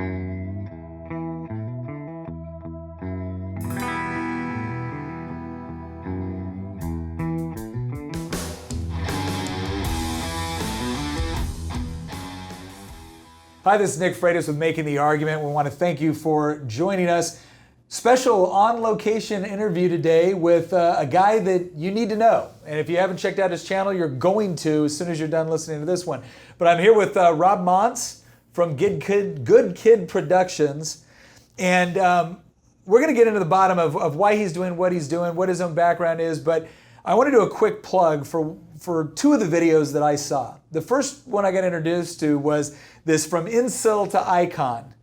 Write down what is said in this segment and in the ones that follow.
Hi, this is Nick Freitas with Making the Argument. We want to thank you for joining us. Special on-location interview today with a guy that you need to know. And if you haven't checked out his channel, you're going to as soon as you're done listening to this one. But I'm here with Rob Montz from Good Kid Productions. And we're going to get into the bottom of why he's doing, what his own background is. But I want to do a quick plug for two of the videos that I saw. The first one I got introduced to was this From Incel to Icon.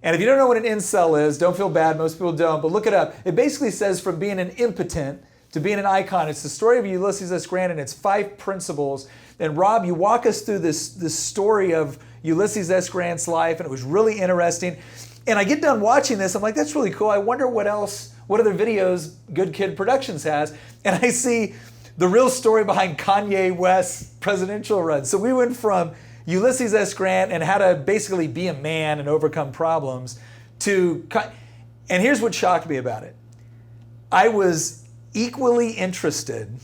And if you don't know what an incel is, don't feel bad, most people don't, but look it up. It basically says from being an impotent to being an icon. It's the story of Ulysses S. Grant and its 5 principles. And Rob, you walk us through this story of Ulysses S. Grant's life, and it was really interesting. And I get done watching this, I'm like, that's really cool. I wonder what other videos Good Kid Productions has. And I see the real story behind Kanye West's presidential run. So we went from Ulysses S. Grant and how to basically be a man and overcome problems and here's what shocked me about it. I was equally interested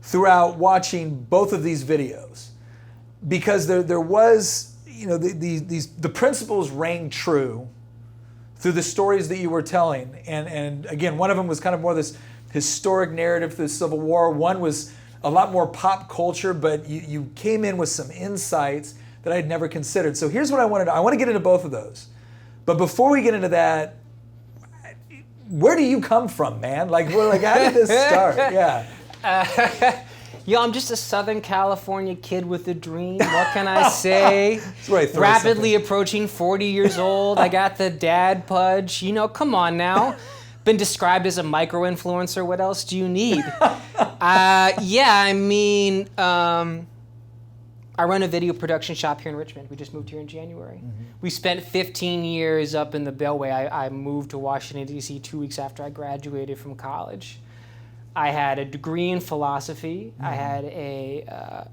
throughout watching both of these videos because there was, the principles rang true through the stories that you were telling. And again, one of them was kind of more this historic narrative through the Civil War. One was a lot more pop culture, but you came in with some insights that I'd never considered. So here's what I want to get into both of those. But before we get into that, where do you come from, man? How did this start? Yeah. I'm just a Southern California kid with a dream. What can I say? something. Rapidly approaching 40 years old. I got the dad pudge. Come on now. Been described as a micro-influencer. What else do you need? I run a video production shop here in Richmond. We just moved here in January. Mm-hmm. We spent 15 years up in the Beltway. I moved to Washington, D.C. 2 weeks after I graduated from college. I had a degree in philosophy. Mm-hmm. I had a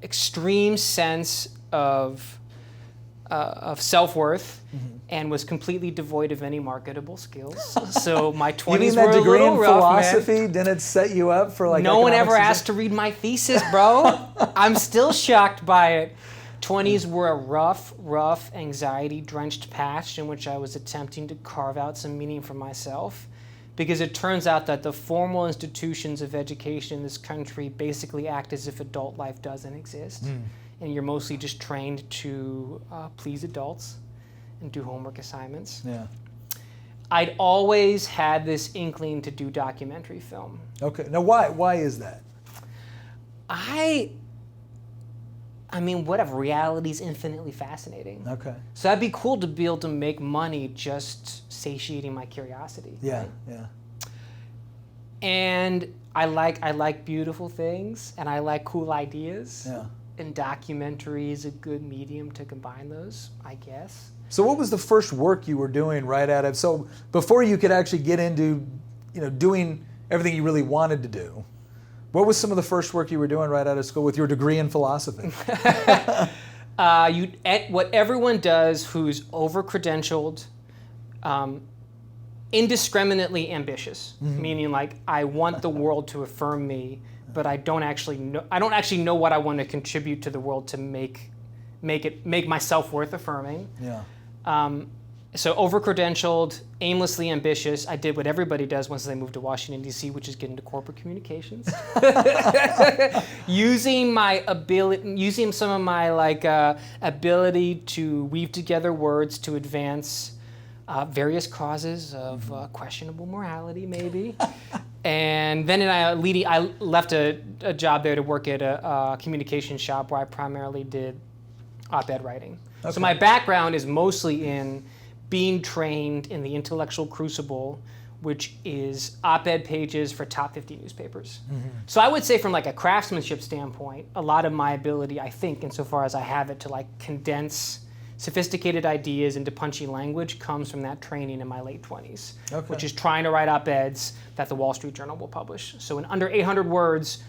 extreme sense of self-worth, mm-hmm. and was completely devoid of any marketable skills. So my 20s were a little rough, man. You mean that degree in philosophy didn't set you up for No one ever asked to read my thesis, bro. I'm still shocked by it. 20s were a rough, anxiety-drenched patch in which I was attempting to carve out some meaning for myself. Because it turns out that the formal institutions of education in this country basically act as if adult life doesn't exist. Mm. And you're mostly just trained to please adults and do homework assignments. Yeah. I'd always had this inkling to do documentary film. Okay. Now, why is that? Whatever. Reality's infinitely fascinating. Okay. So that'd be cool to be able to make money just satiating my curiosity. Yeah. Right? Yeah. And I like beautiful things, and I like cool ideas. Yeah. And documentary is a good medium to combine those, I guess. So what was the first work you were doing right out of, so before you could actually get into, doing everything you really wanted to do, what was some of the first work you were doing right out of school with your degree in philosophy? What everyone does who's over-credentialed, indiscriminately ambitious, mm-hmm. meaning I want the world to affirm me, but I don't actually know what I want to contribute to the world to make my self-worth affirming. Yeah. So over-credentialed, aimlessly ambitious. I did what everybody does once they move to Washington, D.C., which is get into corporate communications. using some of my ability to weave together words to advance various causes of questionable morality, maybe. And then I left a job there to work at a communications shop where I primarily did op-ed writing. Okay. So my background is mostly in being trained in the intellectual crucible, which is op-ed pages for top 50 newspapers. Mm-hmm. So I would say from a craftsmanship standpoint, a lot of my ability, I think, insofar as I have it to condense sophisticated ideas into punchy language comes from that training in my late 20s, okay. which is trying to write op-eds that the Wall Street Journal will publish. So in under 800 words,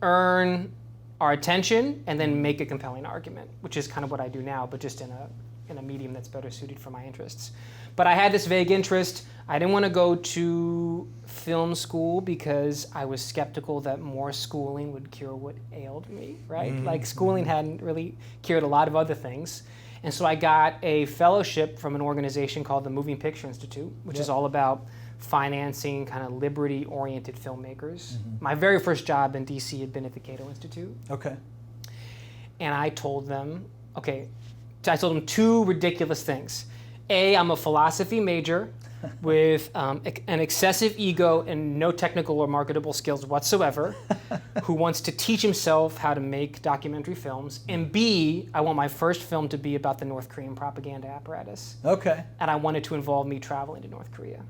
earn our attention and then make a compelling argument, which is kind of what I do now, but just in in a medium that's better suited for my interests. But I had this vague interest. I didn't want to go to film school because I was skeptical that more schooling would cure what ailed me, right? Like schooling hadn't really cured a lot of other things. And so I got a fellowship from an organization called the Moving Picture Institute, which is all about financing kind of liberty-oriented filmmakers. My very first job in DC had been at the Cato Institute. Okay. And I told them, I told them two ridiculous things. A, I'm a philosophy major with an excessive ego and no technical or marketable skills whatsoever, who wants to teach himself how to make documentary films. And B, I want my first film to be about the North Korean propaganda apparatus. Okay. And I wanted to involve me traveling to North Korea.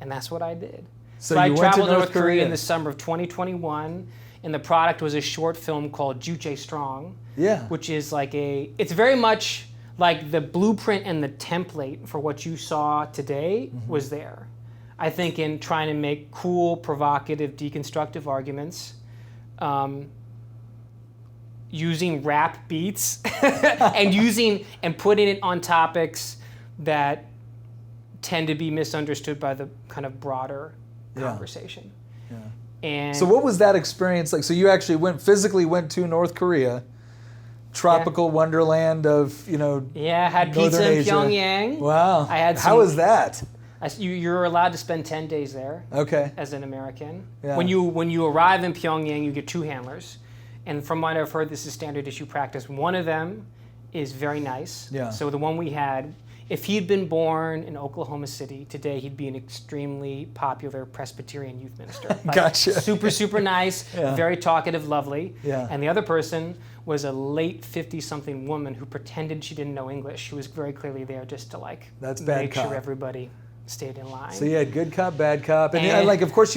And that's what I did. So I you went traveled to North Korea in the summer of 2021, and the product was a short film called Juche Strong, which is like it's very much like the blueprint and the template for what you saw today was there. I think in trying to make cool, provocative, deconstructive arguments, using rap beats and putting it on topics that tend to be misunderstood by the kind of broader conversation. Yeah. And so what was that experience like? So you actually physically went to North Korea, tropical wonderland of, had pizza in Pyongyang. Wow. How was that? You're allowed to spend 10 days there. Okay. As an American. Yeah. When you arrive in Pyongyang, you get two handlers. And from what I've heard, this is standard issue practice. One of them is very nice. Yeah. So the one we had, if he'd been born in Oklahoma City, today he'd be an extremely popular Presbyterian youth minister. Like, gotcha. Super, super nice, very talkative, lovely. Yeah. And the other person was a late 50-something woman who pretended she didn't know English. She was very clearly there just to make sure everybody stayed in line. So you had good cop, bad cop. And of course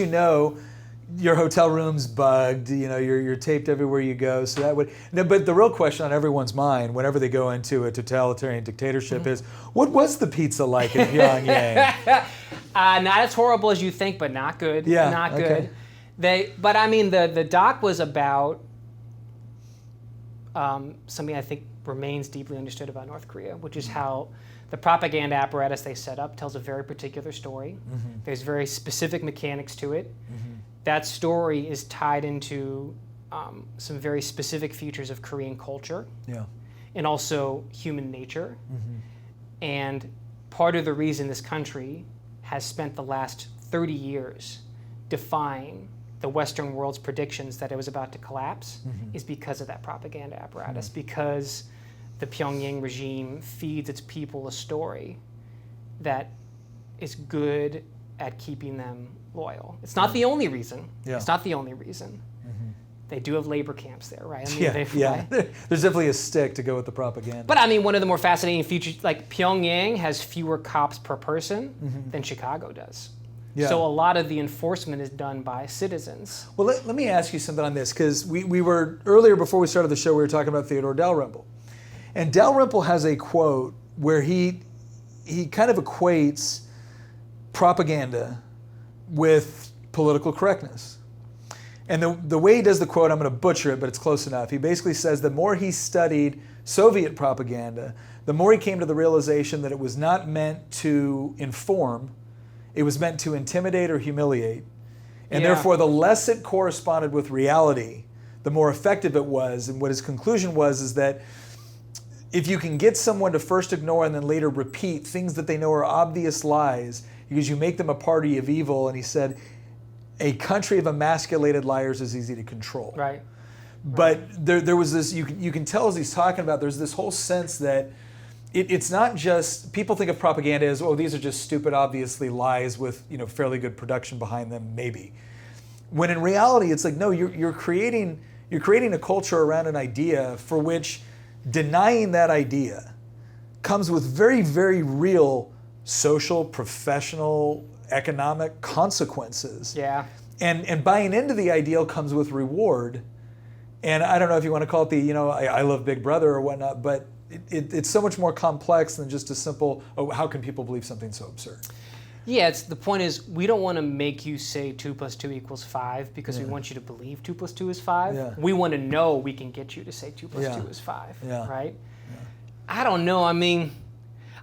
your hotel room's bugged, you're taped everywhere you go. So that would, but the real question on everyone's mind whenever they go into a totalitarian dictatorship is, what was the pizza like in Pyongyang? Not as horrible as you think, but not good. Yeah, not okay. good. But I mean, the doc was about something I think remains deeply understood about North Korea, which is how the propaganda apparatus they set up tells a very particular story. There's very specific mechanics to it. That story is tied into some very specific features of Korean culture and also human nature. And part of the reason this country has spent the last 30 years defying the Western world's predictions that it was about to collapse is because of that propaganda apparatus, because the Pyongyang regime feeds its people a story that is good at keeping them loyal. It's not the only reason. It's not the only reason. They do have labor camps there, right? I mean, There's definitely a stick to go with the propaganda. But I mean, one of the more fascinating features, like Pyongyang has fewer cops per person than Chicago does. Yeah. So a lot of the enforcement is done by citizens. Well, let me ask you something on this, because we were, earlier before we started the show, we were talking about Theodore Dalrymple. And Dalrymple has a quote where he kind of equates propaganda with political correctness. And the way he does the quote, I'm going to butcher it, but it's close enough. He basically says the more he studied Soviet propaganda, the more he came to the realization that it was not meant to inform, it was meant to intimidate or humiliate. And therefore, the less it corresponded with reality, the more effective it was. And what his conclusion was is that if you can get someone to first ignore and then later repeat things that they know are obvious lies, because you make them a party of evil, and he said, a country of emasculated liars is easy to control. Right. But there was this, you can tell as he's talking about, there's this whole sense that it's not just, people think of propaganda as, oh, these are just stupid, obviously lies with fairly good production behind them, maybe. When in reality, it's like, no, you're creating a culture around an idea for which denying that idea comes with very, very real social, professional, economic consequences. Yeah. And buying into the ideal comes with reward. And I don't know if you want to call it the, I love Big Brother or whatnot, but it's so much more complex than just a simple, oh, how can people believe something so absurd? Yeah, the point is, we don't want to make you say 2 + 2 = 5 because we want you to believe 2 + 2 is 5. Yeah. We want to know we can get you to say 2 + 2 is 5, Yeah. right? Yeah. I don't know. I mean,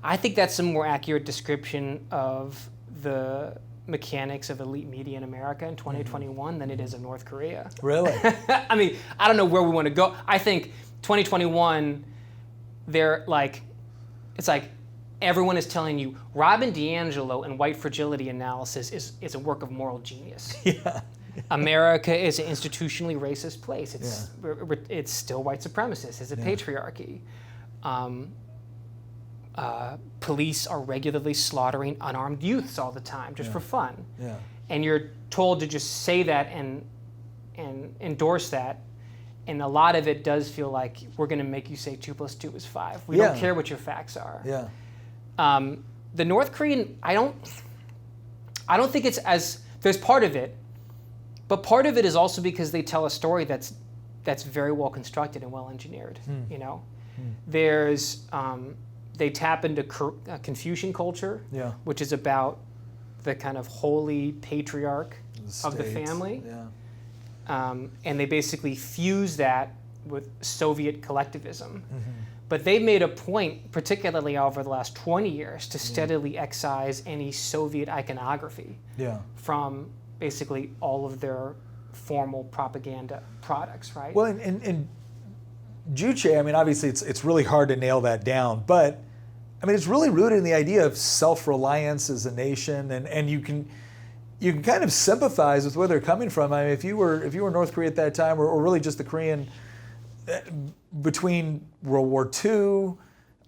I think that's a more accurate description of the mechanics of elite media in America in 2021 than it is of North Korea. Really? I mean, I don't know where we want to go. I think 2021, they're like, it's like everyone is telling you Robin DiAngelo and white fragility analysis is a work of moral genius. Yeah. America is an institutionally racist place. It's still white supremacist. It's a patriarchy. Police are regularly slaughtering unarmed youths all the time just for fun. Yeah. And you're told to just say that and endorse that. And a lot of it does feel like we're going to make you say 2 + 2 is 5. We don't care what your facts are. Yeah. The North Korean, I don't think it's as, there's part of it, but part of it is also because they tell a story that's very well constructed and well engineered. You know, there's they tap into Confucian culture, which is about the kind of holy patriarch of the family. Yeah. And they basically fuse that with Soviet collectivism. But they've made a point, particularly over the last 20 years, to steadily excise any Soviet iconography from basically all of their formal propaganda products, right? Well, and Juche, I mean, obviously it's really hard to nail that down, but I mean, it's really rooted in the idea of self-reliance as a nation, and you can kind of sympathize with where they're coming from. I mean, if you were North Korea at that time, or really just the Korean, between World War II,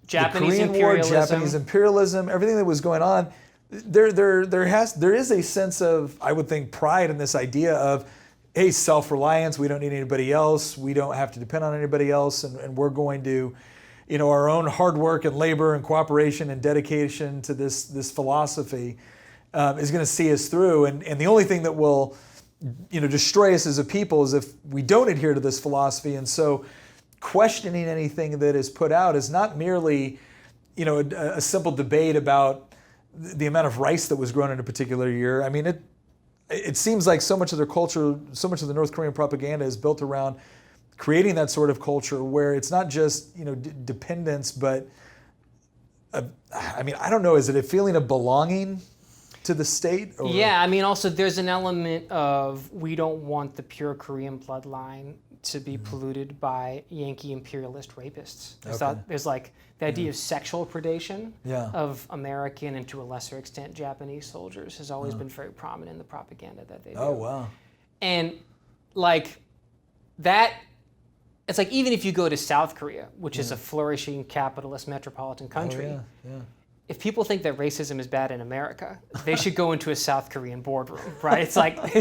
Japanese the Korean War, imperialism. Japanese imperialism, everything that was going on, there is a sense of, I would think, pride in this idea of, hey, self-reliance, we don't need anybody else, we don't have to depend on anybody else, and we're going to, you know, our own hard work and labor and cooperation and dedication to this philosophy is going to see us through. And the only thing that will, you know, destroy us as a people is if we don't adhere to this philosophy. And so questioning anything that is put out is not merely, you know, a simple debate about the amount of rice that was grown in a particular year. I mean, it seems like so much of their culture, so much of the North Korean propaganda is built around creating that sort of culture where it's not just, you know, dependence, but I mean, I don't know, is it a feeling of belonging to the state? Or? Yeah, I mean, also there's an element of we don't want the pure Korean bloodline to be polluted by Yankee imperialist rapists. There's like the idea of sexual predation of American and to a lesser extent Japanese soldiers has always been very prominent in the propaganda that they do. Oh, wow. And like that, it's like even if you go to South Korea, which is a flourishing capitalist metropolitan country, if people think that racism is bad in America, they should go into a South Korean boardroom, right? It's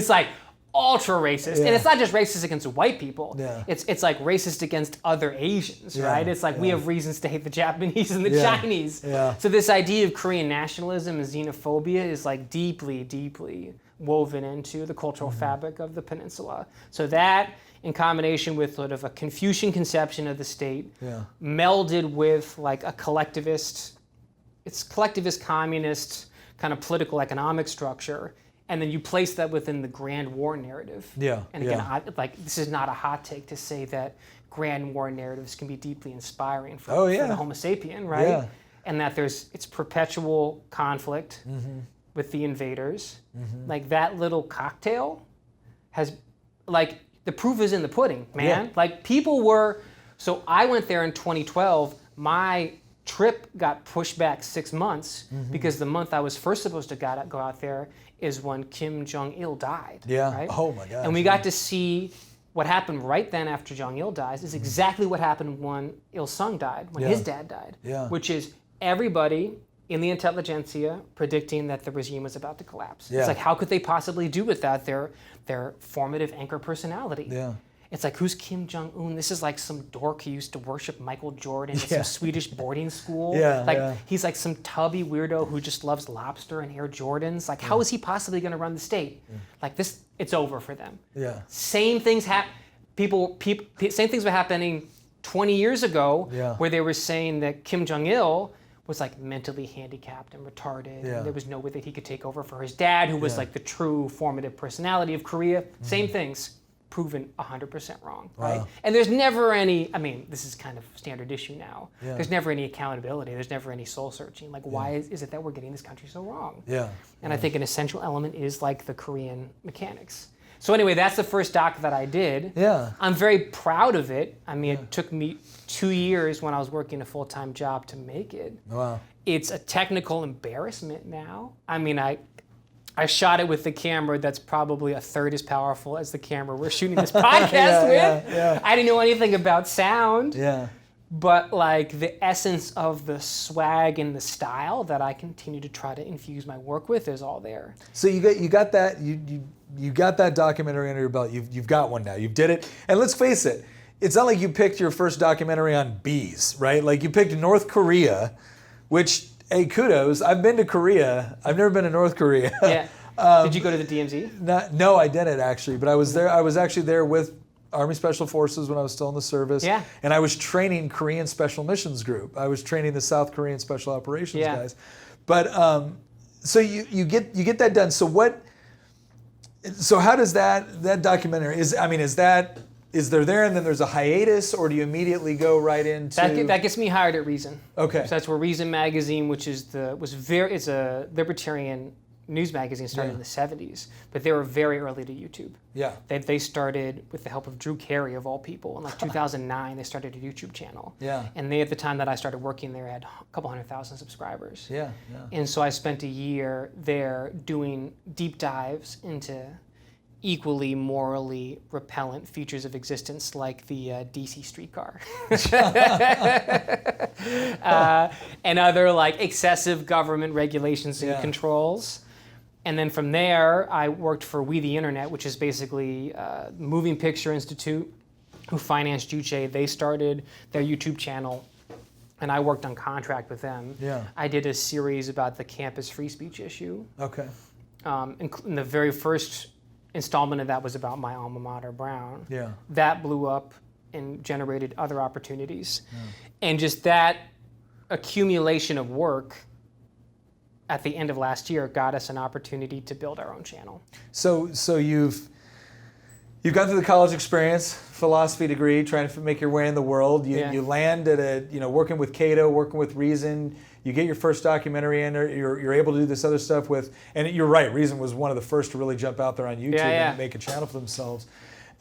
like ultra racist, and it's not just racist against white people. It's like racist against other Asians, right? It's like we have reasons to hate the Japanese and the Chinese. So this idea of Korean nationalism and xenophobia is like deeply, deeply woven into the cultural fabric of the peninsula. So that, in combination with sort of a Confucian conception of the state, melded with like a collectivist communist kind of political economic structure, and then you place that within the Grand War narrative. And again, this is not a hot take to say that Grand War narratives can be deeply inspiring for the Homo sapien, right? And that it's perpetual conflict with the invaders. Like that little cocktail has, like, the proof is in the pudding, man. Like so I went there in 2012. My trip got pushed back 6 months because the month I was first supposed to go out there is when Kim Jong-il died. Right? Oh my gosh. And we got to see what happened right then after Jong-il dies is exactly what happened when Il-sung died, when his dad died, which is everybody in the intelligentsia predicting that the regime was about to collapse. It's like, how could they possibly do without their formative anchor personality? It's like, who's Kim Jong-un? This is like some dork who used to worship Michael Jordan at some Swedish boarding school. He's like some tubby weirdo who just loves lobster and Air Jordans. Like, how is he possibly going to run the state? Like this, it's over for them. Same things same things were happening 20 years ago, where they were saying that Kim Jong-il was like mentally handicapped and retarded, and there was no way that he could take over for his dad, who was like the true formative personality of Korea. Same things. proven 100% wrong, right? Wow. And there's never any, I mean, this is kind of standard issue now. Yeah. There's never any accountability. There's never any soul searching. Like, why is it that we're getting this country so wrong? Yeah. And I think an essential element is like the Korean mechanics. So anyway, that's the first doc that I did. Yeah. I'm very proud of it. I mean, it took me 2 years when I was working a full-time job to make it. Wow. It's a technical embarrassment now. I mean, I shot it with the camera that's probably a third as powerful as the camera we're shooting this podcast with. Yeah. I didn't know anything about sound. Yeah. But like the essence of the swag and the style that I continue to try to infuse my work with is all there. So you got that you got that documentary under your belt. You've got one now. You did it. And let's face it, it's not like you picked your first documentary on bees, right? Like you picked North Korea, which, hey, kudos. I've been to Korea. I've never been to North Korea. Yeah. Did you go to the DMZ? No, I didn't actually. But I was there. I was actually there with Army Special Forces when I was still in the service. Yeah. And I was training Korean Special Missions Group. I was training the South Korean Special Operations guys. But so you get that done. So how does that documentary is there there and then there's a hiatus, or do you immediately go right into that gets me hired at Reason. Okay. So that's where Reason magazine, which is it's a libertarian news magazine, started in the 70s, but they were very early to YouTube. Yeah. They started with the help of Drew Carey of all people. In like 2009, they started a YouTube channel. Yeah. And they, at the time that I started working there, had a couple 100,000 subscribers. Yeah. And so I spent a year there doing deep dives into equally morally repellent features of existence, like the DC streetcar and other like excessive government regulations and controls. And then from there, I worked for We the Internet, which is basically Moving Picture Institute, who financed Juche. They started their YouTube channel, and I worked on contract with them. Yeah. I did a series about the campus free speech issue. Okay. And the very first installment of that was about my alma mater, Brown. Yeah. That blew up and generated other opportunities. Yeah. And just that accumulation of work at the end of last year got us an opportunity to build our own channel. So you've gone through the college experience, philosophy degree, trying to make your way in the world. You land at working with Cato, working with Reason. You get your first documentary in, you're able to do this other stuff with, and you're right, Reason was one of the first to really jump out there on YouTube and make a channel for themselves.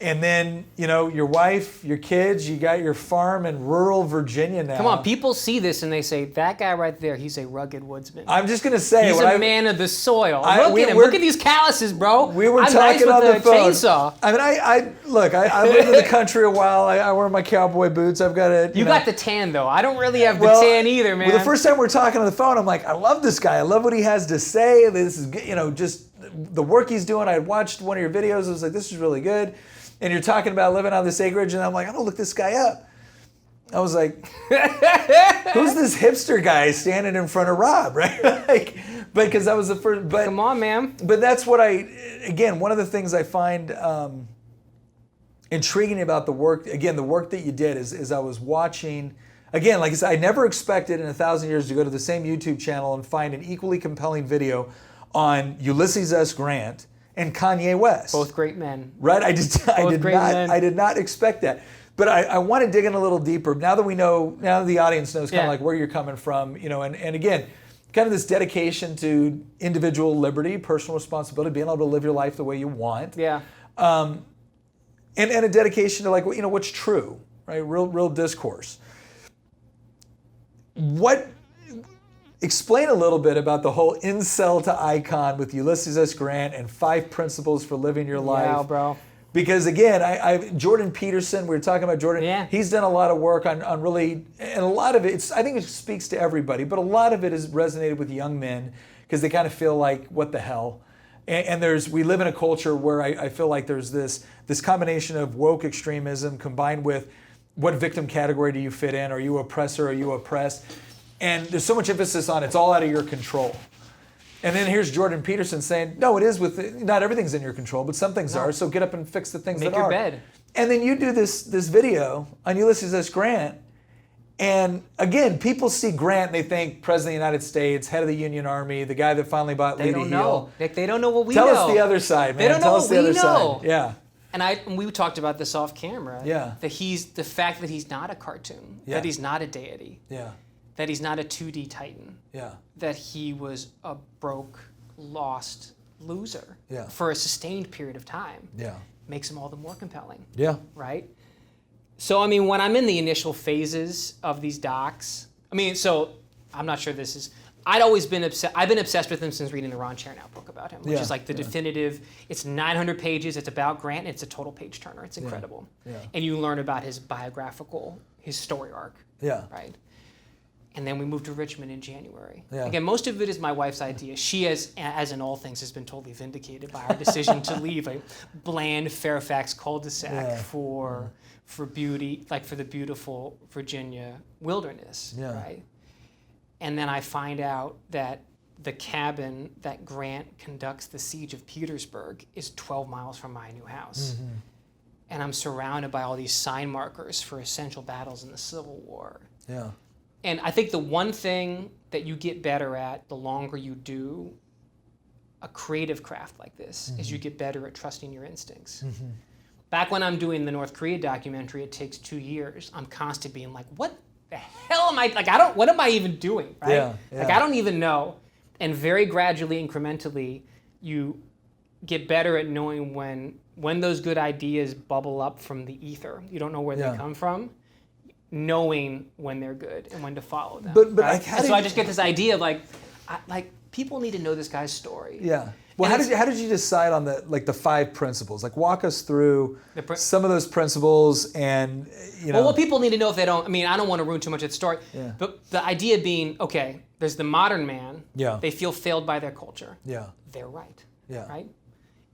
And then, your wife, your kids, you got your farm in rural Virginia now. Come on, people see this and they say, that guy right there, he's a rugged woodsman. I'm just going to say... He's a man of the soil. Look at him. Look at these calluses, bro. We were talking on the phone. Chainsaw. I mean, I lived in the country a while. I wear my cowboy boots. I've got a... You got the tan, though. I don't really have the tan either, man. Well, the first time we were talking on the phone, I'm like, I love this guy. I love what he has to say. This is, just the work he's doing. I watched one of your videos. I was like, this is really good. And you're talking about living on this acreage, and I'm like, I'm gonna look this guy up. I was like, who's this hipster guy standing in front of Rob, right? Because that was the first. But come on, man. But that's what one of the things I find intriguing about the work. Again, the work that you did is I was watching. Again, like I said, I never expected in 1,000 years to go to the same YouTube channel and find an equally compelling video on Ulysses S. Grant and Kanye West. Both great men. Right? I did not expect that. But I want to dig in a little deeper. Now that we know, now that the audience knows kind of like where you're coming from, and again, kind of this dedication to individual liberty, personal responsibility, being able to live your life the way you want. Yeah. And a dedication to what's true, right? Real discourse. Explain a little bit about the whole incel to icon with Ulysses S. Grant and 5 principles for living your life. Yeah, bro. Because again, Jordan Peterson, we were talking about Jordan. Yeah. He's done a lot of work on really, and a lot of it, I think it speaks to everybody, but a lot of it has resonated with young men because they kind of feel like, what the hell? And we live in a culture where I feel like there's this combination of woke extremism combined with what victim category do you fit in? Are you oppressor? Are you oppressed? And there's so much emphasis on it's all out of your control. And then here's Jordan Peterson saying, no, it is not everything's in your control, but some things are, so get up and fix the things that are. Make your bed. And then you do this video on Ulysses S. Grant, and again, people see Grant and they think President of the United States, head of the Union Army, the guy that finally bought Lady Hill. They don't know what we Tell know. Tell us the other side, man. They don't know what we know. Yeah. And we talked about this off camera. Yeah. That the fact that he's not a cartoon, that he's not a deity, that he's not a 2D titan, that he was a broke, lost loser for a sustained period of time, makes him all the more compelling. Yeah. Right? So, I mean, when I'm in the initial phases of these docs, I mean, so I'm not sure this is, I've been obsessed with him since reading the Ron Chernow book about him, which is like the definitive, it's 900 pages, it's about Grant, and it's a total page turner. It's incredible. Yeah. And you learn about his his story arc. Yeah. Right? And then we moved to Richmond in January. Yeah. Again, most of it is my wife's idea. She, as in all things, has been totally vindicated by our decision to leave a bland Fairfax cul-de-sac for beauty, like for the beautiful Virginia wilderness, right? And then I find out that the cabin that Grant conducts the siege of Petersburg is 12 miles from my new house. Mm-hmm. And I'm surrounded by all these sign markers for essential battles in the Civil War. Yeah. And I think the one thing that you get better at the longer you do a creative craft like this is you get better at trusting your instincts. Mm-hmm. Back when I'm doing the North Korea documentary, it takes 2 years. I'm constantly being like, what the hell am I, like, what am I even doing, right? Yeah, yeah. Like, I don't even know. And very gradually, incrementally, you get better at knowing when those good ideas bubble up from the ether. You don't know where they come from, knowing when they're good and when to follow them. But right? So I just get this idea of like people need to know this guy's story. Yeah. Well, how did you decide on the 5 principles? Like, walk us through some of those principles, and Well, what people need to know if they don't. I mean, I don't want to ruin too much of the story. Yeah. But the idea being, okay, there's the modern man. Yeah. They feel failed by their culture. Yeah. They're right. Yeah. Right.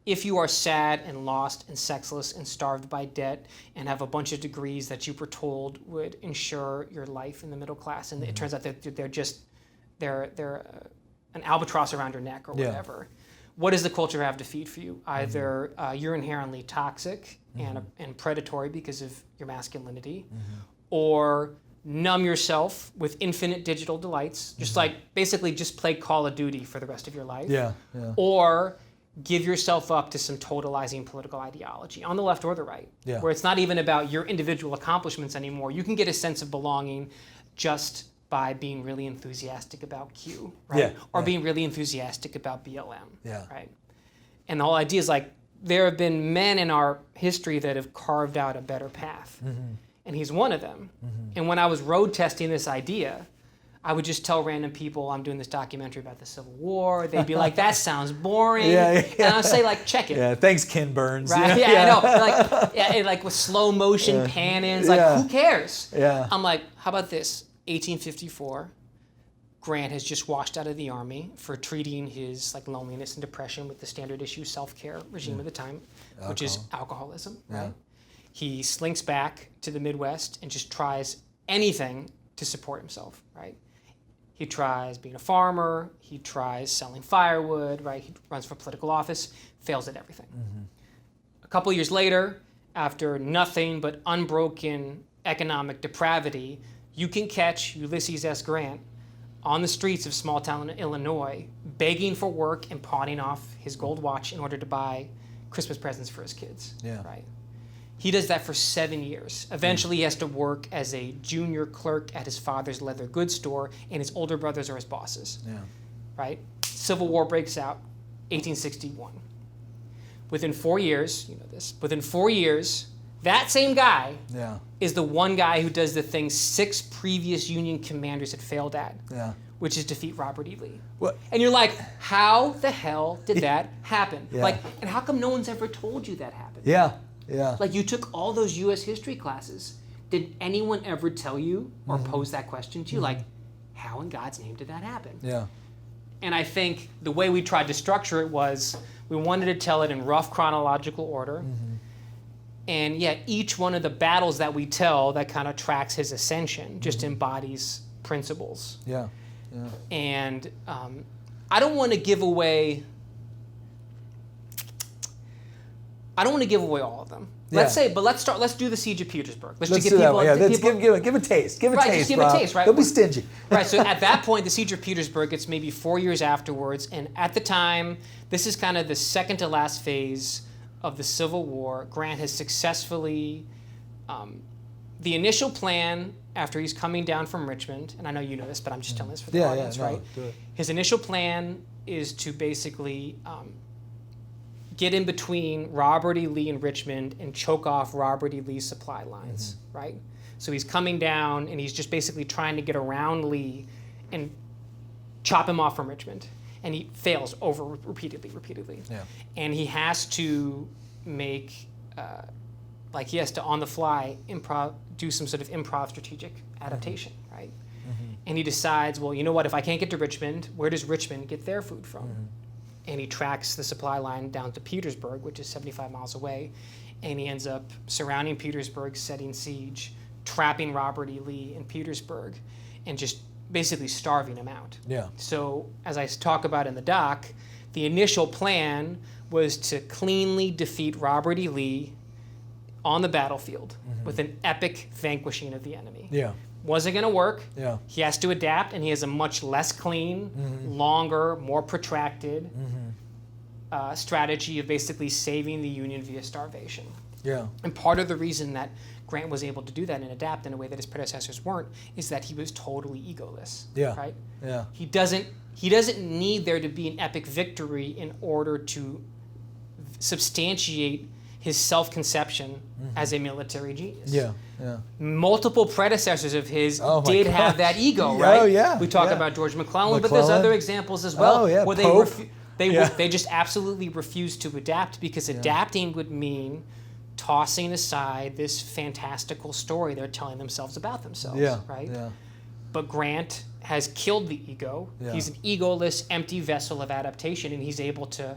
If you are sad and lost and sexless and starved by debt and have a bunch of degrees that you were told would ensure your life in the middle class, and it turns out that they're an albatross around your neck or whatever. What does the culture have to feed for you? Either you're inherently toxic and predatory because of your masculinity, or numb yourself with infinite digital delights, just like basically just play Call of Duty for the rest of your life, or give yourself up to some totalizing political ideology on the left or the right, where it's not even about your individual accomplishments anymore. You can get a sense of belonging just by being really enthusiastic about Q, right? Or being really enthusiastic about BLM, right? And the whole idea is like, there have been men in our history that have carved out a better path. And he's one of them. And when I was road testing this idea, I would just tell random people I'm doing this documentary about the Civil War. They'd be like, that sounds boring. And I'd say, like, check it. Yeah, thanks, Ken Burns. Right? I know. Like with slow motion pan-ins, like, who cares? I'm like, how about this? 1854, Grant has just washed out of the army for treating his loneliness and depression with the standard issue self-care regime of the time, which is alcoholism, right? He slinks back to the Midwest and just tries anything to support himself, right? He tries being a farmer, he tries selling firewood, right? He runs for political office, fails at everything. A couple years later, after nothing but unbroken economic depravity, you can catch Ulysses S. Grant on the streets of small town Illinois, begging for work and pawning off his gold watch in order to buy Christmas presents for his kids. Right? He does that for 7 years. Eventually, he has to work as a junior clerk at his father's leather goods store, and his older brothers are his bosses. Right? Civil War breaks out, 1861. Within 4 years, you know this, within 4 years, that same guy is the one guy who does the thing 6 previous Union commanders had failed at, which is defeat Robert E. Lee. What? And you're like, how the hell did that happen? Like, and how come no one's ever told you that happened? Like, you took all those U.S. history classes. Did anyone ever tell you or pose that question to you? Like, how in God's name did that happen? And I think the way we tried to structure it was we wanted to tell it in rough chronological order. And yet each one of the battles that we tell that kind of tracks his ascension just embodies principles. And I don't want to give away all of them. Let's do the Siege of Petersburg. Let's just give people give a taste. Give a taste, just give a taste, right? Don't be stingy. Right, so at that point, the Siege of Petersburg, it's maybe 4 years afterwards, and at the time, this is kind of the second to last phase of the Civil War, Grant has successfully, the initial plan after he's coming down from Richmond, and I know you know this, but I'm just telling this for the audience, right? His initial plan is to basically get in between Robert E. Lee and Richmond and choke off Robert E. Lee's supply lines, right? So he's coming down and he's just basically trying to get around Lee and chop him off from Richmond. And he fails repeatedly. Yeah. And he has to make, he has to, on the fly, do some sort of improv strategic adaptation, right? And he decides, well, you know what, if I can't get to Richmond, where does Richmond get their food from? And he tracks the supply line down to Petersburg, which is 75 miles away, and he ends up surrounding Petersburg, setting siege, trapping Robert E. Lee in Petersburg, and just basically starving him out. Yeah. So, as I talk about in the doc, the initial plan was to cleanly defeat Robert E. Lee on the battlefield with an epic vanquishing of the enemy. Yeah. Wasn't going to work. Yeah. He has to adapt, and he has a much less clean, longer, more protracted strategy of basically saving the Union via starvation. Yeah. And part of the reason that Grant was able to do that and adapt in a way that his predecessors weren't is that he was totally egoless. Yeah. Right? Yeah. He doesn't need there to be an epic victory in order to substantiate his self-conception as a military genius. Yeah. Yeah. Multiple predecessors of his did have that ego, right? Oh, yeah. We talk about George McClellan, but there's other examples as well where they just absolutely refused to adapt because adapting would mean tossing aside this fantastical story they're telling themselves about themselves, right? Yeah. But Grant has killed the ego. Yeah. He's an egoless, empty vessel of adaptation, and he's able to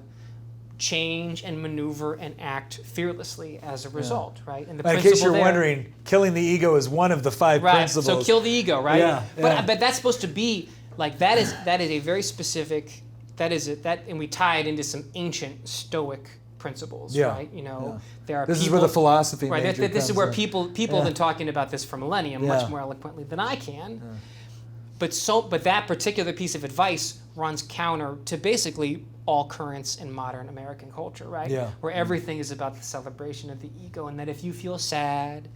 change and maneuver and act fearlessly as a result, right? And the in case you're wondering, killing the ego is one of the 5 principles. So kill the ego, right? Yeah. But that's supposed to be like that is a very specific and we tie it into some ancient Stoic principles, right? You know, there are this is where the philosophy major comes this is where people have been talking about this for millennia much more eloquently than I can. Yeah. But that particular piece of advice runs counter to basically all currents in modern American culture, right? Yeah. Where everything is about the celebration of the ego, and that if you feel sad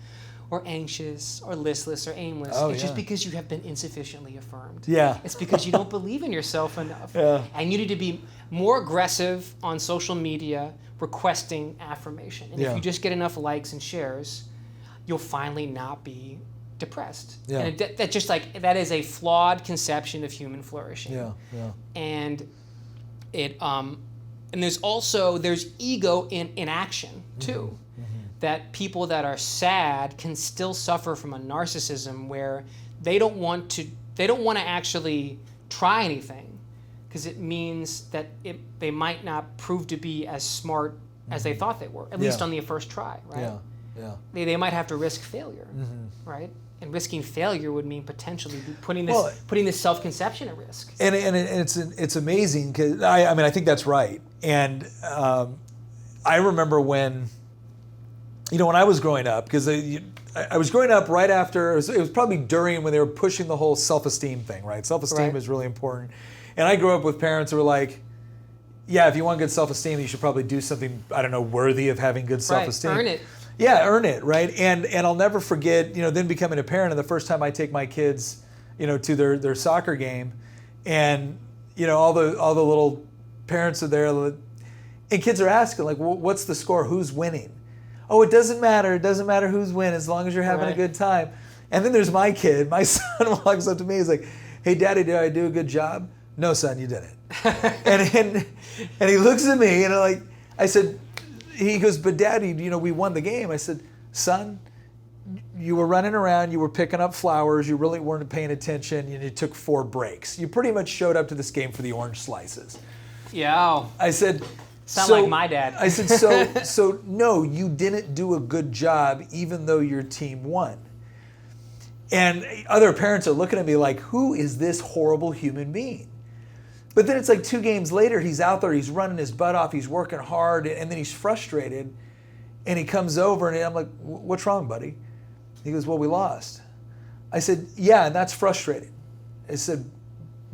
or anxious or listless or aimless, it's just because you have been insufficiently affirmed. Yeah. It's because you don't believe in yourself enough. Yeah. And you need to be more aggressive on social media requesting affirmation. And if you just get enough likes and shares, you'll finally not be depressed. Yeah. And that is a flawed conception of human flourishing. Yeah. Yeah. And there's ego in action too. That people that are sad can still suffer from a narcissism where they don't want to actually try anything because it means that they might not prove to be as smart as they thought they were, at least on the first try, right? Yeah. Yeah. They might have to risk failure, right? And risking failure would mean potentially putting this self-conception at risk. And it's amazing because I think that's right. And I remember when I was growing up, because I was growing up right after, it was probably during when they were pushing the whole self-esteem thing, right? Self-esteem is really important. And I grew up with parents who were like, yeah, if you want good self-esteem, you should probably do something, worthy of having good self-esteem. Right, earn it. Yeah, earn it, right? And I'll never forget, then becoming a parent, and the first time I take my kids, to their soccer game, and all the little parents are there, and kids are asking like, well, what's the score? Who's winning? Oh, it doesn't matter. It doesn't matter who's winning as long as you're having a good time. And then there's my kid. My son walks up to me. He's like, "Hey, Daddy, did I do a good job?" "No, son, you didn't." and he looks at me and I said. He goes, "But Daddy, we won the game." I said, "Son, you were running around, you were picking up flowers, you really weren't paying attention, and you took 4 breaks. You pretty much showed up to this game for the orange slices." Yeah. I said, Sound like my dad. I said, so no, you didn't do a good job even though your team won. And other parents are looking at me like, who is this horrible human being? But then it's like 2 games later, he's out there, he's running his butt off, he's working hard, and then he's frustrated, and he comes over, and I'm like, "What's wrong, buddy?" He goes, "Well, we lost." I said, "Yeah, and that's frustrating." I said,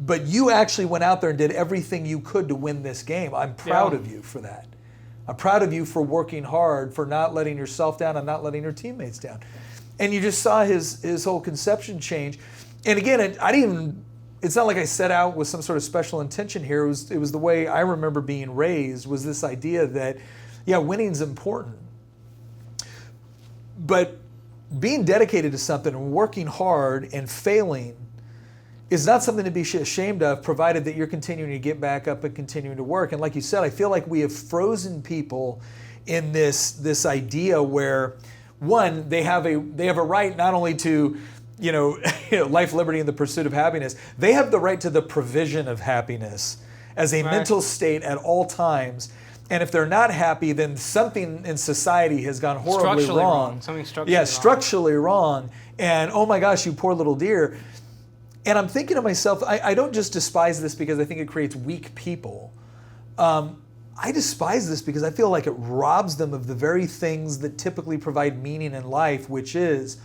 "But you actually went out there and did everything you could to win this game. I'm proud of you for that." I'm proud of you for working hard, for not letting yourself down and not letting your teammates down. And you just saw his whole conception change. And again, it's not like I set out with some sort of special intention here. It was the way I remember being raised, was this idea that, yeah, winning's important. But being dedicated to something and working hard and failing is not something to be ashamed of, provided that you're continuing to get back up and continuing to work. And like you said, I feel like we have frozen people in this idea where, one, they have a right not only to life, liberty, and the pursuit of happiness. They have the right to the provision of happiness as a mental state at all times. And if they're not happy, then something in society has gone horribly wrong. Something structurally wrong. Structurally wrong. And oh my gosh, you poor little dear. And I'm thinking to myself, I don't just despise this because I think it creates weak people. I despise this because I feel like it robs them of the very things that typically provide meaning in life, which is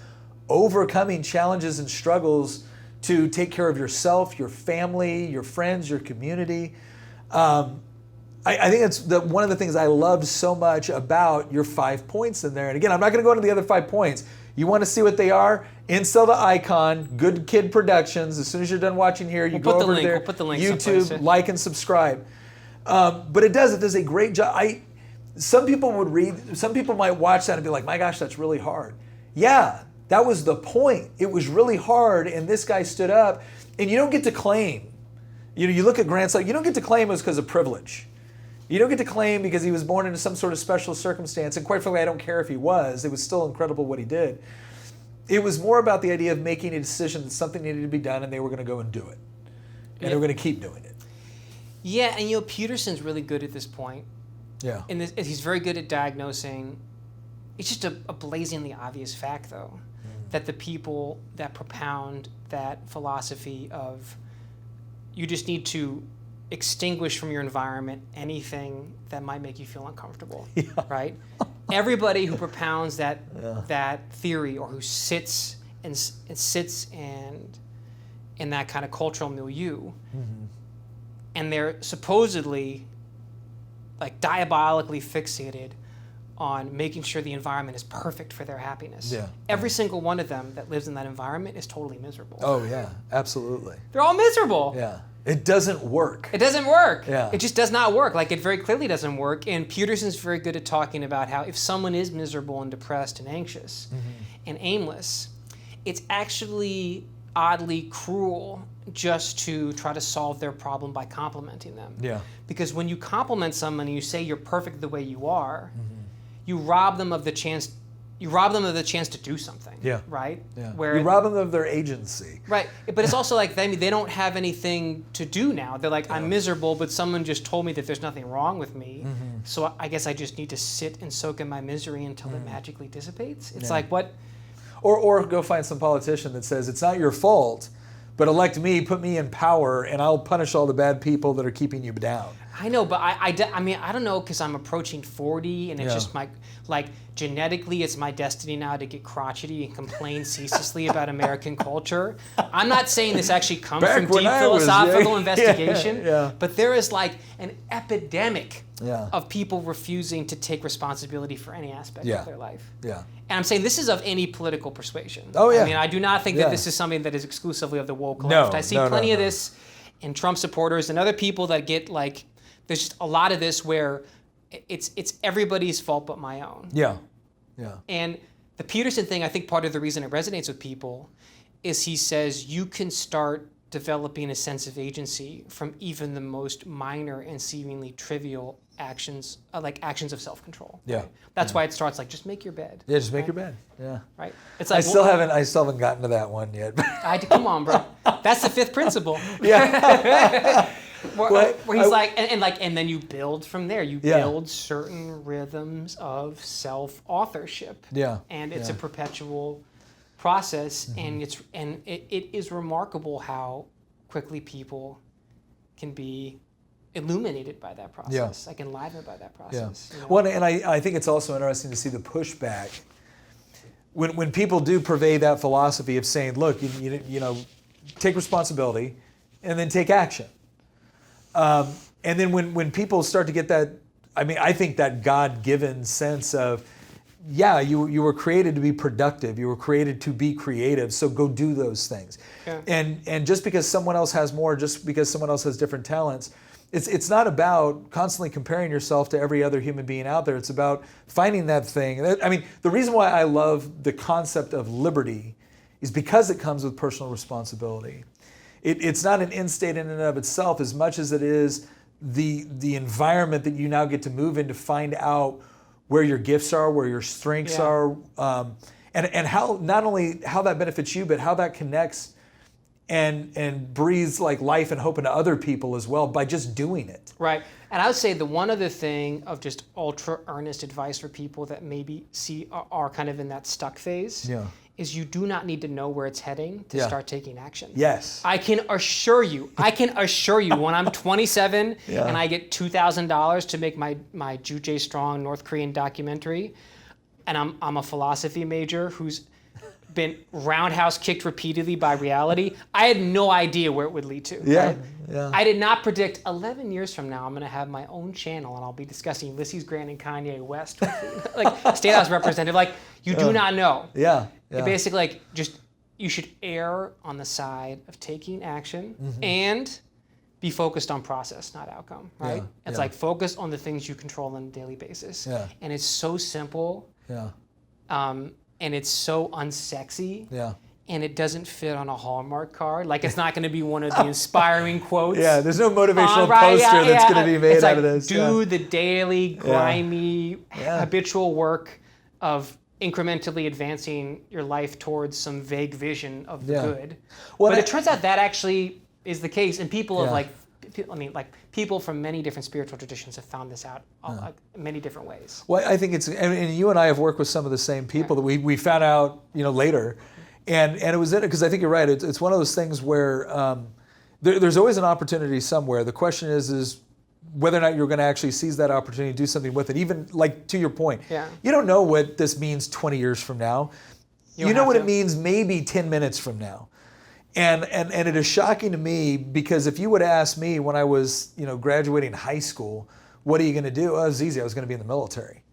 overcoming challenges and struggles to take care of yourself, your family, your friends, your community. I think it's one of the things I loved so much about your 5 points in there. And again, I'm not going to go into the other 5 points. You want to see what they are? Incel to Icon, Good Kid Productions. As soon as you're done watching here, you go over there, we'll put the link YouTube, someplace. like and subscribe. But it does a great job. Some people might watch that and be like, my gosh, that's really hard. Yeah, that was the point. It was really hard, and this guy stood up, and you don't get to claim. You look at Grant's life, you don't get to claim it was because of privilege. You don't get to claim because he was born into some sort of special circumstance, and quite frankly, I don't care if he was. It was still incredible what he did. It was more about the idea of making a decision that something needed to be done, and they were going to go and do it. And they were going to keep doing it. Yeah, and Peterson's really good at this point. Yeah. And he's very good at diagnosing. It's just a blazingly obvious fact, though, that the people that propound that philosophy of you just need to extinguish from your environment anything that might make you feel uncomfortable, right? Everybody who propounds that theory, or who sits in that kind of cultural milieu, and they're supposedly like diabolically fixated on making sure the environment is perfect for their happiness. Yeah. Every single one of them that lives in that environment is totally miserable. Oh yeah, absolutely. They're all miserable. Yeah. It doesn't work. It doesn't work. Yeah. It just does not work. Like, it very clearly doesn't work. And Peterson's very good at talking about how if someone is miserable and depressed and anxious and aimless, it's actually oddly cruel just to try to solve their problem by complimenting them. Yeah. Because when you compliment someone and you say you're perfect the way you are, you rob them of the chance. You rob them of the chance to do something. Yeah. Right. Yeah. You rob them of their agency. Right. But it's also like they don't have anything to do now. They're like, I'm miserable, but someone just told me that there's nothing wrong with me. So I guess I just need to sit and soak in my misery until it magically dissipates. It's like, what? Or go find some politician that says it's not your fault, but elect me, put me in power, and I'll punish all the bad people that are keeping you down. I know, but I mean, I don't know, because I'm approaching 40, and it's just genetically, it's my destiny now to get crotchety and complain ceaselessly about American culture. I'm not saying this actually comes from deep philosophical investigation, but there is like an epidemic of people refusing to take responsibility for any aspect of their life. Yeah. And I'm saying this is of any political persuasion. Oh, yeah. I mean, I do not think that this is something that is exclusively of the woke left. I see plenty of this in Trump supporters and other people that get like, there's just a lot of this where it's everybody's fault but my own. Yeah, yeah. And the Peterson thing, I think part of the reason it resonates with people is he says you can start developing a sense of agency from even the most minor and seemingly trivial actions, like actions of self-control. Yeah. Right? That's why it starts like, just make your bed. Yeah, just make your bed. Yeah. Right. It's like I still haven't gotten to that one yet. Come on, bro. That's the fifth principle. Yeah. Where he's and then you build from there. You build certain rhythms of self-authorship. Yeah. And it's a perpetual process, and it is remarkable how quickly people can be illuminated by that process, like enlivened by that process. Yeah. Well, and I think it's also interesting to see the pushback when people do purvey that philosophy of saying, look, you know, take responsibility and then take action. And then when people start to get that I mean, I think that God-given sense of, yeah, you were created to be productive. You were created to be creative. So go do those things. Yeah. And just because someone else has more, just because someone else has different talents, it's not about constantly comparing yourself to every other human being out there. It's about finding that thing. I mean, the reason why I love the concept of liberty is because it comes with personal responsibility. It's not an end state in and of itself as much as it is the environment that you now get to move in to find out where your gifts are, where your strengths are, and how not only how that benefits you, but how that connects and breathes like life and hope into other people as well by just doing it. Right. And I would say the one other thing of just ultra earnest advice for people that maybe are kind of in that stuck phase is you do not need to know where it's heading to start taking action. Yes. I can assure you when I'm 27 and I get $2,000 to make my Juche Strong North Korean documentary, and I'm a philosophy major who's been roundhouse kicked repeatedly by reality, I had no idea where it would lead to. Yeah, right? yeah. I did not predict 11 years from now I'm going to have my own channel and I'll be discussing Ulysses Grant and Kanye West with, like, State House representative. Like, you do not know. Yeah. It basically, like, just you should err on the side of taking action and be focused on process, not outcome. Right? It's like focus on the things you control on a daily basis. Yeah. And it's so simple. Yeah. And it's so unsexy. Yeah. And it doesn't fit on a Hallmark card. Like, it's not going to be one of the inspiring quotes. Yeah, there's no motivational poster that's going to be made it's out like, of this. Do the daily, grimy, habitual work of incrementally advancing your life towards some vague vision of the good. Well, but it turns out that actually is the case. And people have, like, people from many different spiritual traditions have found this out many different ways. Well, I think and you and I have worked with some of the same people that we found out, later. And it was in it, because I think you're right. It's one of those things where there's always an opportunity somewhere. The question is whether or not you're going to actually seize that opportunity, do something with it. Even, like, to your point, you don't know what this means 20 years from now. You know what it means maybe 10 minutes from now. And it is shocking to me, because if you would ask me when I was graduating high school, what are you going to do? Oh, it was easy. I was going to be in the military.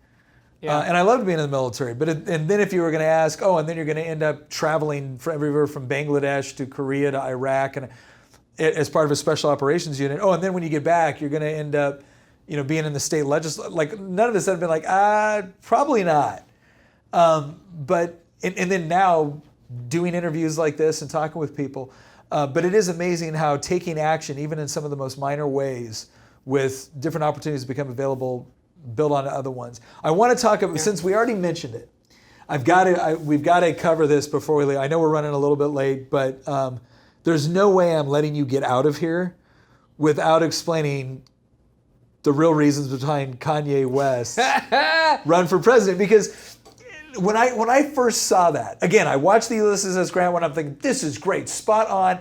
And I loved being in the military. And then if you were going to ask, and then you're going to end up traveling everywhere from Bangladesh to Korea to Iraq, and as part of a special operations unit. And then when you get back, you're going to end up, being in the state legislature. Like, none of this had been like, probably not. But then now, doing interviews like this and talking with people. But it is amazing how taking action, even in some of the most minor ways, with different opportunities become available, build on other ones. I want to talk about, since we already mentioned it, we've got to cover this before we leave. I know we're running a little bit late, but there's no way I'm letting you get out of here without explaining the real reasons behind Kanye West's run for president. Because when I first saw that, again, I watched the Ulysses S. Grant one, I'm thinking, this is great, spot on.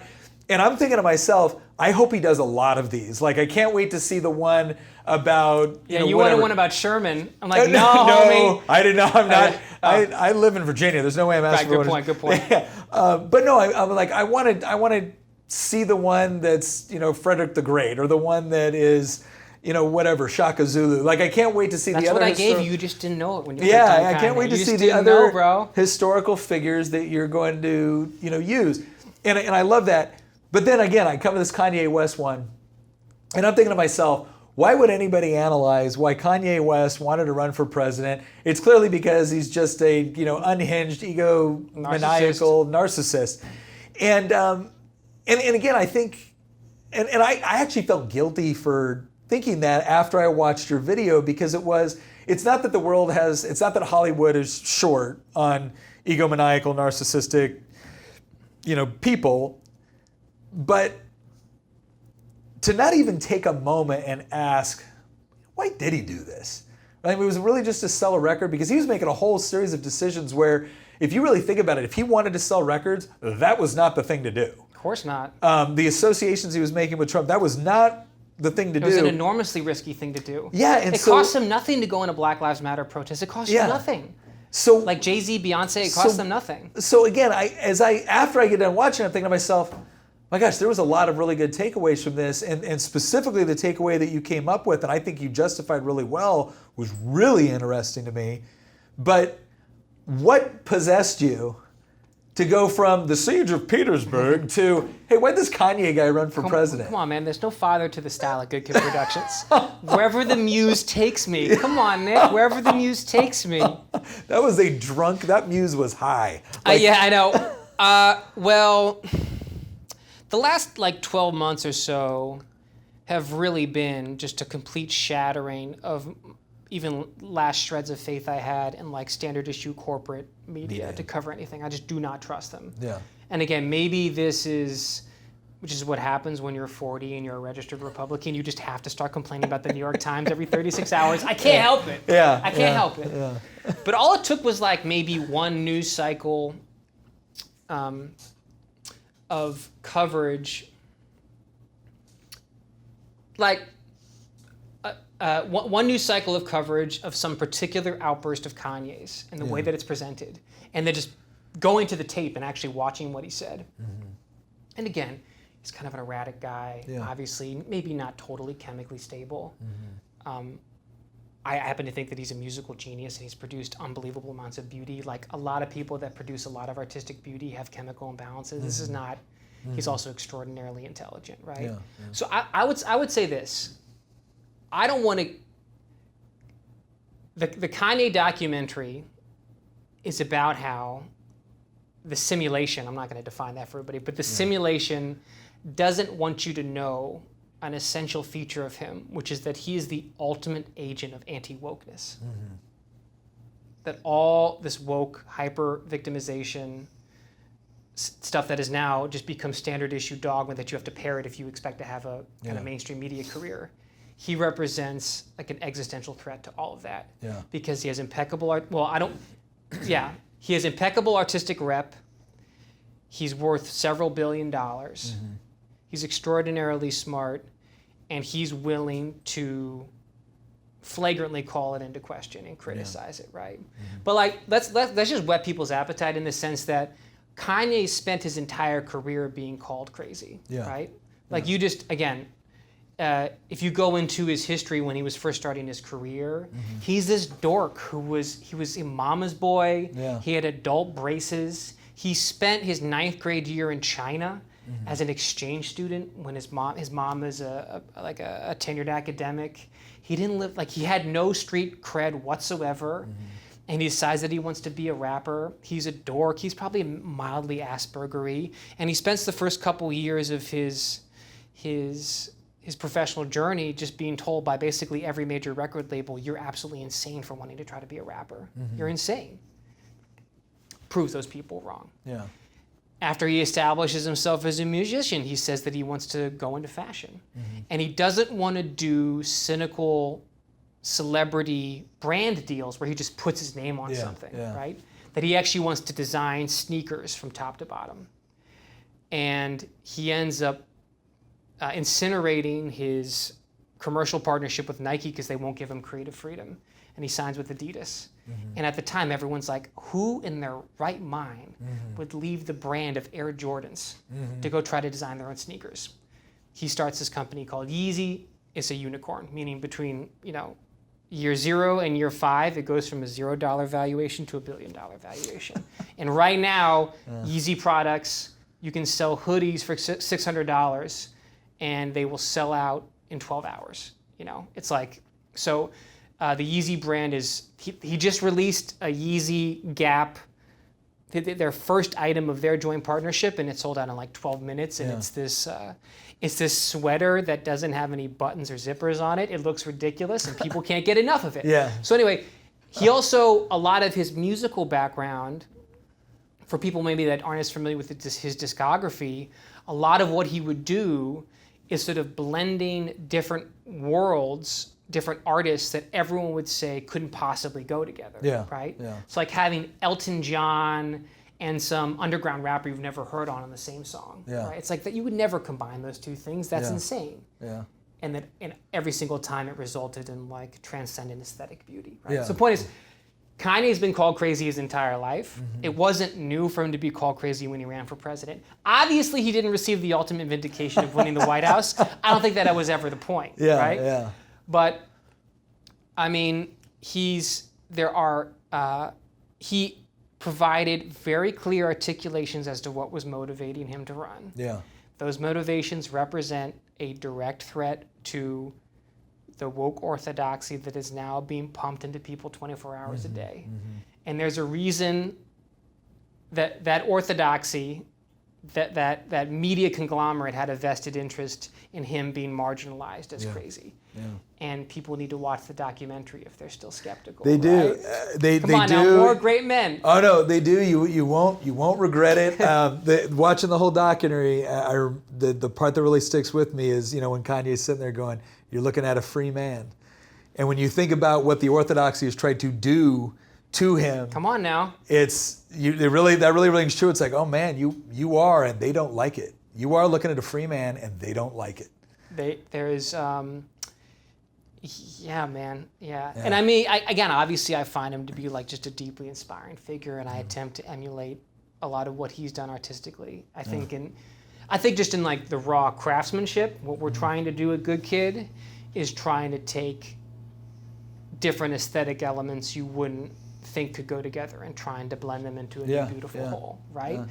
And I'm thinking to myself, I hope he does a lot of these. Like, I can't wait to see the one about, you wanted one about Sherman. I'm like, no, homie. I did not. I'm not. Oh. I live in Virginia. There's no way I'm asking for Good point. Yeah. But no, I'm like, I want to see the one that's, Frederick the Great, or the one that is, whatever, Shaka Zulu. Like, I can't wait to see That's the other. That's what I gave you. You just didn't know it when you. I can't wait to see the other historical figures that you're going to, use, and I love that. But then again, I come to this Kanye West one, and I'm thinking to myself, why would anybody analyze why Kanye West wanted to run for president? It's clearly because he's just a unhinged, egomaniacal narcissist. And again, I think, and I actually felt guilty for thinking that after I watched your video, because it's not that Hollywood is short on egomaniacal, narcissistic, people, but to not even take a moment and ask, why did he do this? I mean, it was really just to sell a record, because he was making a whole series of decisions where, if you really think about it, if he wanted to sell records, that was not the thing to do. Of course not. The associations he was making with Trump, that was not the thing to do. It was an enormously risky thing to do. Yeah, and it cost him nothing to go in a Black Lives Matter protest. It cost him nothing. So, like Jay-Z, Beyonce, it cost them nothing. So again, after I get done watching, I'm thinking to myself, My gosh, there was a lot of really good takeaways from this, and specifically the takeaway that you came up with, and I think you justified really well, was really interesting to me. But what possessed you to go from the siege of Petersburg to, hey, why'd this Kanye guy run for president? Come on, man. There's no father to the style at Good Kid Productions. Wherever the muse takes me. Come on, Nick. Wherever the muse takes me. That muse was high. Yeah, I know. Well, the last 12 months or so have really been just a complete shattering of even last shreds of faith I had in standard issue corporate media to cover anything. I just do not trust them. Yeah. And again, maybe this is, which is what happens when you're 40 and you're a registered Republican. You just have to start complaining about the New York Times every 36 hours. I can't help it. Yeah. I can't help it. Yeah. But all it took was maybe one news cycle of coverage, one news cycle of coverage of some particular outburst of Kanye's and the way that it's presented, and then just going to the tape and actually watching what he said. Mm-hmm. And again, he's kind of an erratic guy, obviously, maybe not totally chemically stable. Mm-hmm. I happen to think that he's a musical genius and he's produced unbelievable amounts of beauty. A lot of people that produce a lot of artistic beauty have chemical imbalances. Mm-hmm. This is not. Mm-hmm. He's also extraordinarily intelligent, right? Yeah, yeah. So I would say this. I don't want to. The Kanye documentary is about how the simulation. I'm not going to define that for everybody, but the simulation doesn't want you to know an essential feature of him, which is that he is the ultimate agent of anti-wokeness. Mm-hmm. That all this woke hyper-victimization stuff that has now just become standard issue dogma that you have to parrot if you expect to have a kind of mainstream media career. He represents an existential threat to all of that. Yeah. Because he has impeccable he has impeccable artistic rep. He's worth several $1 billion. Mm-hmm. He's extraordinarily smart, and he's willing to flagrantly call it into question and criticize it, right? Mm-hmm. But let's just whet people's appetite in the sense that Kanye spent his entire career being called crazy, right? You just, again, if you go into his history when he was first starting his career, he's this dork he was a mama's boy. Yeah. He had adult braces. He spent his 9th grade year in China as an exchange student when his mom is a tenured academic. He didn't live, he had no street cred whatsoever. And he decides that he wants to be a rapper. He's a dork. He's probably mildly Asperger-y. And he spends the first couple years of his professional journey just being told by basically every major record label, you're absolutely insane for wanting to try to be a rapper. Mm-hmm. You're insane. Proves those people wrong. Yeah. After he establishes himself as a musician, he says that he wants to go into fashion. Mm-hmm. And he doesn't want to do cynical celebrity brand deals where he just puts his name on something, right? That he actually wants to design sneakers from top to bottom. And he ends up incinerating his commercial partnership with Nike because they won't give him creative freedom. And he signs with Adidas. Mm-hmm. And at the time, everyone's like, who in their right mind would leave the brand of Air Jordans to go try to design their own sneakers? He starts this company called Yeezy. It's a unicorn, meaning between, year 0 and year 5, it goes from a $0 valuation to a $1 billion valuation. And right now, Yeezy products, you can sell hoodies for $600 and they will sell out in 12 hours. It's so the Yeezy brand is, he just released a Yeezy Gap, their first item of their joint partnership, and it sold out in 12 minutes. And it's this sweater that doesn't have any buttons or zippers on it. It looks ridiculous, and people can't get enough of it. Yeah. So anyway, he also, a lot of his musical background, for people maybe that aren't as familiar with his discography, a lot of what he would do is sort of blending different worlds, different artists that everyone would say couldn't possibly go together, right? Yeah. It's like having Elton John and some underground rapper you've never heard on the same song, right? It's like that you would never combine those two things. That's insane. Yeah. And every single time it resulted in transcendent aesthetic beauty, right? So the point is, Kanye's been called crazy his entire life. It wasn't new for him to be called crazy when he ran for president. Obviously, he didn't receive the ultimate vindication of winning the White House. I don't think that was ever the point, right? Yeah. But, I mean, he provided very clear articulations as to what was motivating him to run. Yeah. Those motivations represent a direct threat to the woke orthodoxy that is now being pumped into people 24 hours a day. And there's a reason that orthodoxy, that media conglomerate had a vested interest in him being marginalized as crazy. Yeah. And people need to watch the documentary if they're still skeptical. They do. Right? They Come on do. now, more great men. Oh no, they do. You won't regret it. Watching the whole documentary, the part that really sticks with me is when Kanye's sitting there going, "You're looking at a free man," and when you think about what the orthodoxy has tried to do to him, come on now, that really rings true. It's like, oh man, you are, and they don't like it. You are looking at a free man, and they don't like it. There is. Yeah, man. Yeah. And I mean, obviously I find him to be like just a deeply inspiring figure, and I attempt to emulate a lot of what he's done artistically. I think just in like the raw craftsmanship, what we're trying to do at Good Kid is trying to take different aesthetic elements you wouldn't think could go together and trying to blend them into a new beautiful whole, right? Yeah.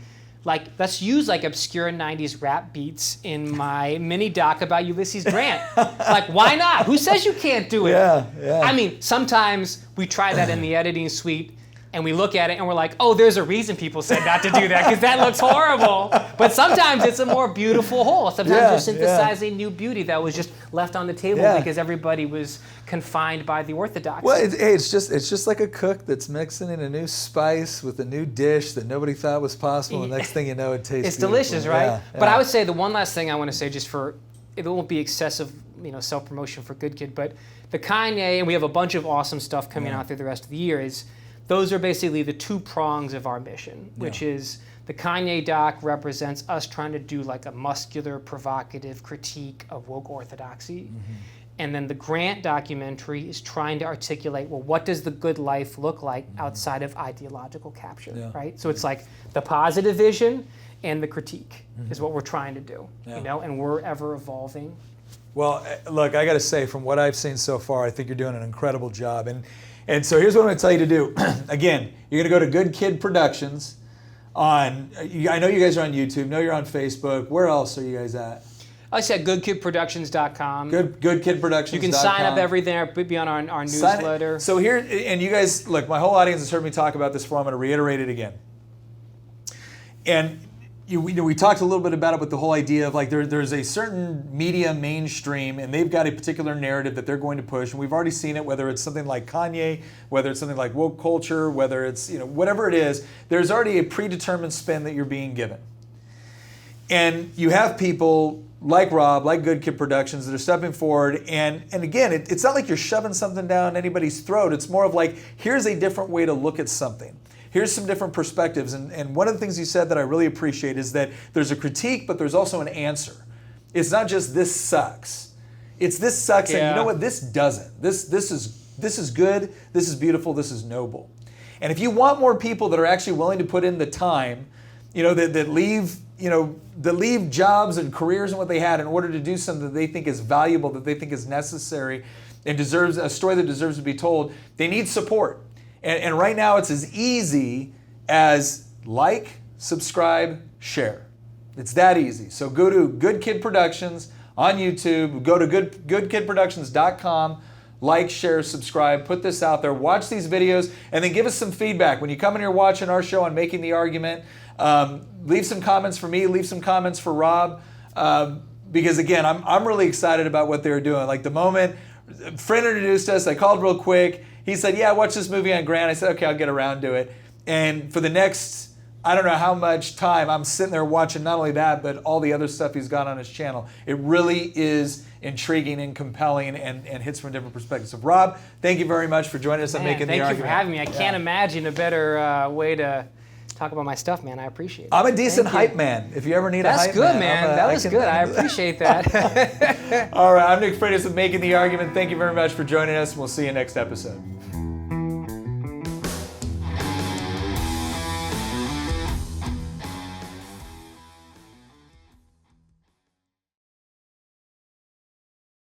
Like, let's use like obscure 90s rap beats in my mini doc about Ulysses Grant. Like, why not? Who says you can't do it? Yeah. I mean, sometimes we try that in the editing suite and we look at it and we're like, oh, there's a reason people said not to do that because that looks horrible. But sometimes it's a more beautiful whole. Sometimes you're synthesizing new beauty that was just left on the table because everybody was confined by the orthodoxy. Well, it's just like a cook that's mixing in a new spice with a new dish that nobody thought was possible. And next thing you know, it tastes It's delicious, right? Yeah. But I would say the one last thing I want to say, just for, it won't be excessive, self-promotion for Good Kid, but the Kanye, and we have a bunch of awesome stuff coming out through the rest of the year, is those are basically the two prongs of our mission, which is the Kanye doc represents us trying to do like a muscular, provocative critique of woke orthodoxy. And then the Grant documentary is trying to articulate, well, what does the good life look like outside of ideological capture, right? So it's like the positive vision and the critique is what we're trying to do, and we're ever evolving. Well, look, I got to say, from what I've seen so far, I think you're doing an incredible job. And so here's what I'm going to tell you to do. Again, you're going to go to Good Kid Productions I know you guys are on YouTube. Know you're on Facebook. Where else are you guys at? I said goodkidproductions.com. Goodkidproductions.com. You can sign up everything, be on our newsletter. So here, and you guys, look, my whole audience has heard me talk about this before. I'm going to reiterate it again. And we talked a little bit about it with the whole idea of like there's a certain media mainstream and they've got a particular narrative that they're going to push, and we've already seen it, whether it's something like Kanye, whether it's something like woke culture, whether it's whatever it is, there's already a predetermined spin that you're being given. And you have people like Rob, like Good Kid Productions, that are stepping forward, and again, it's not like you're shoving something down anybody's throat. It's more of like, here's a different way to look at something. Here's some different perspectives. And one of the things you said that I really appreciate is that there's a critique, but there's also an answer. It's not just this sucks. It's this sucks, and you know what? This doesn't. This is good. This is beautiful. This is noble. And if you want more people that are actually willing to put in the time, that leave jobs and careers and what they had in order to do something that they think is valuable, that they think is necessary, and deserves a story that deserves to be told, they need support. And right now it's as easy as like, subscribe, share. It's that easy. So go to Good Kid Productions on YouTube, go to goodkidproductions.com, like, share, subscribe, put this out there, watch these videos, and then give us some feedback. When you come in here watching our show on Making the Argument, leave some comments for me, leave some comments for Rob, because again, I'm really excited about what they're doing. Like the moment a friend introduced us, I called real quick. He said, yeah, watch this movie on Grant. I said, okay, I'll get around to it. And for the next, I don't know how much time, I'm sitting there watching not only that, but all the other stuff he's got on his channel. It really is intriguing and compelling and hits from different perspectives. So Rob, thank you very much for joining us on Making the Argument. Thank you for having me. I can't imagine a better way to talk about my stuff, man. I appreciate it. I'm a decent hype man. If you ever need a hype man. That's good, man. That was good. I appreciate that. All right, I'm Nick Freitas with Making the Argument. Thank you very much for joining us, and we'll see you next episode.